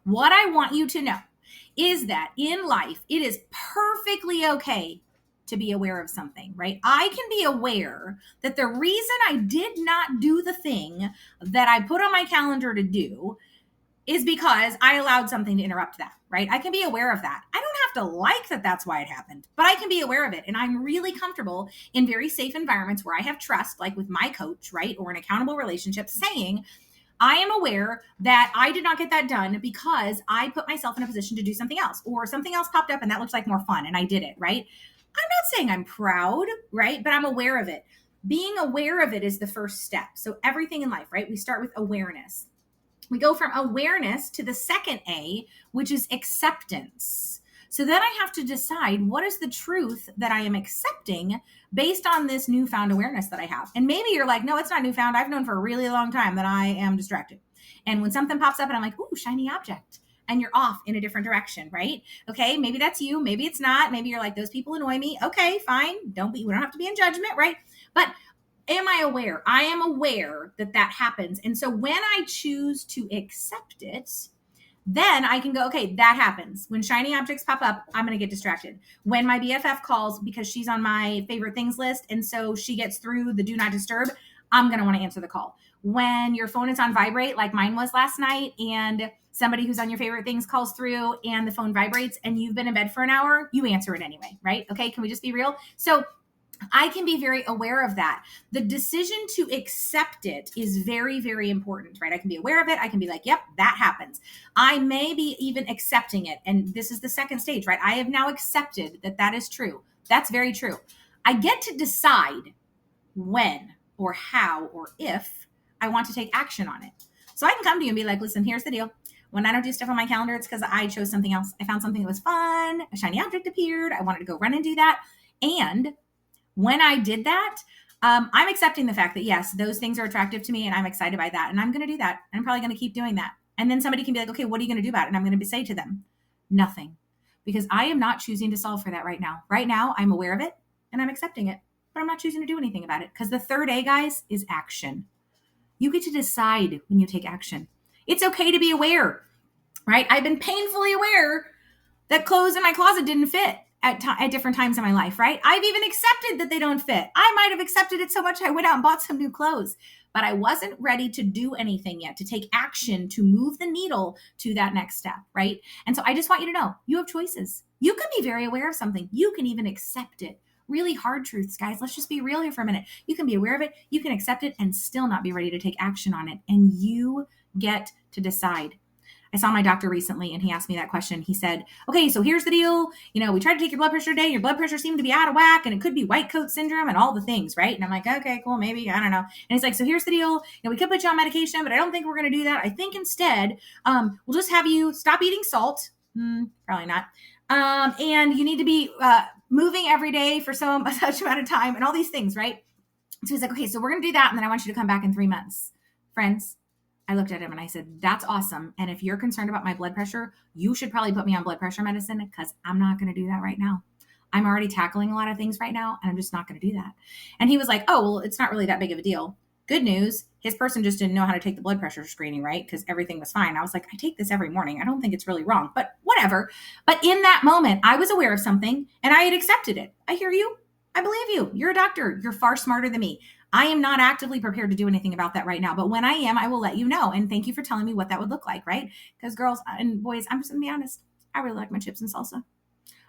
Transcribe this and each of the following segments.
What I want you to know is that in life, it is perfectly okay to be aware of something, right? I can be aware that the reason I did not do the thing that I put on my calendar to do is because I allowed something to interrupt that, right? I can be aware of that. I don't have to like that that's why it happened, but I can be aware of it. And I'm really comfortable in very safe environments where I have trust, like with my coach, right? Or an accountable relationship, saying, I am aware that I did not get that done because I put myself in a position to do something else, or something else popped up and that looks like more fun and I did it, right? I'm not saying I'm proud, right? But I'm aware of it. Being aware of it is the first step. So everything in life, right? We start with awareness. We go from awareness to the second A, which is acceptance. So then I have to decide what is the truth that I am accepting based on this newfound awareness that I have. And maybe you're like, no, it's not newfound. I've known for a really long time that I am distracted. And when something pops up and I'm like, ooh, shiny object, and you're off in a different direction, right? Okay, maybe that's you. Maybe it's not. Maybe you're like, those people annoy me. Okay, fine. We don't have to be in judgment, right? But am I aware? I am aware that that happens. And so when I choose to accept it, then I can go, okay, that happens. When shiny objects pop up, I'm going to get distracted. When my BFF calls because she's on my favorite things list, and so she gets through the do not disturb, I'm going to want to answer the call. When your phone is on vibrate, like mine was last night, and somebody who's on your favorite things calls through and the phone vibrates and you've been in bed for an hour, you answer it anyway, right? Okay, can we just be real? So I can be very aware of that. The decision to accept it is very, very important, right? I can be aware of it. I can be like, yep, that happens. I may be even accepting it. And this is the second stage, right? I have now accepted that that is true. That's very true. I get to decide when or how or if I want to take action on it. So I can come to you and be like, listen, here's the deal. When I don't do stuff on my calendar, it's because I chose something else. I found something that was fun. A shiny object appeared. I wanted to go run and do that. And when I did that, I'm accepting the fact that, yes, those things are attractive to me and I'm excited by that. And I'm going to do that. And I'm probably going to keep doing that. And then somebody can be like, okay, what are you going to do about it? And I'm going to say to them, nothing. Because I am not choosing to solve for that right now. Right now, I'm aware of it and I'm accepting it. But I'm not choosing to do anything about it. Because the third A, guys, is action. You get to decide when you take action. It's okay to be aware, right? I've been painfully aware that clothes in my closet didn't fit at different times in my life, right? I've even accepted that they don't fit. I might have accepted it so much I went out and bought some new clothes, but I wasn't ready to do anything yet, to take action, to move the needle to that next step, right? And so I just want you to know, you have choices. You can be very aware of something. You can even accept it. Really hard truths, guys. Let's just be real here for a minute. You can be aware of it, you can accept it, and still not be ready to take action on it. And you get to decide. I saw my doctor recently and he asked me that question. He said, okay, so here's the deal. You know, we tried to take your blood pressure today. Your blood pressure seemed to be out of whack and it could be white coat syndrome and all the things, right? And I'm like, okay, cool, maybe, I don't know. And he's like, so here's the deal. You know, we could put you on medication, but I don't think we're going to do that. I think instead, we'll just have you stop eating salt. Probably not. And you need to be moving every day for such amount of time and all these things, right? So he's like, okay, so we're going to do that. And then I want you to come back in 3 months. Friends, I looked at him and I said, that's awesome. And if you're concerned about my blood pressure, you should probably put me on blood pressure medicine because I'm not going to do that right now. I'm already tackling a lot of things right now and I'm just not going to do that. And he was like, oh, well, it's not really that big of a deal. Good news. His person just didn't know how to take the blood pressure screening, right? Because everything was fine. I was like, I take this every morning. I don't think it's really wrong, but whatever. But in that moment, I was aware of something and I had accepted it. I hear you. I believe you. You're a doctor. You're far smarter than me. I am not actively prepared to do anything about that right now. But when I am, I will let you know. And thank you for telling me what that would look like, right? Because girls and boys, I'm just going to be honest. I really like my chips and salsa.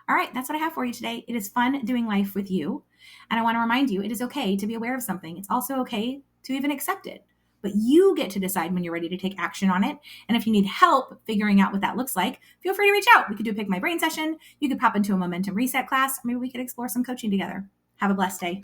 All right, that's what I have for you today. It is fun doing life with you. And I want to remind you, it is okay to be aware of something. It's also okay to even accept it. But you get to decide when you're ready to take action on it. And if you need help figuring out what that looks like, feel free to reach out. We could do a Pick My Brain session. You could pop into a momentum reset class. Maybe we could explore some coaching together. Have a blessed day.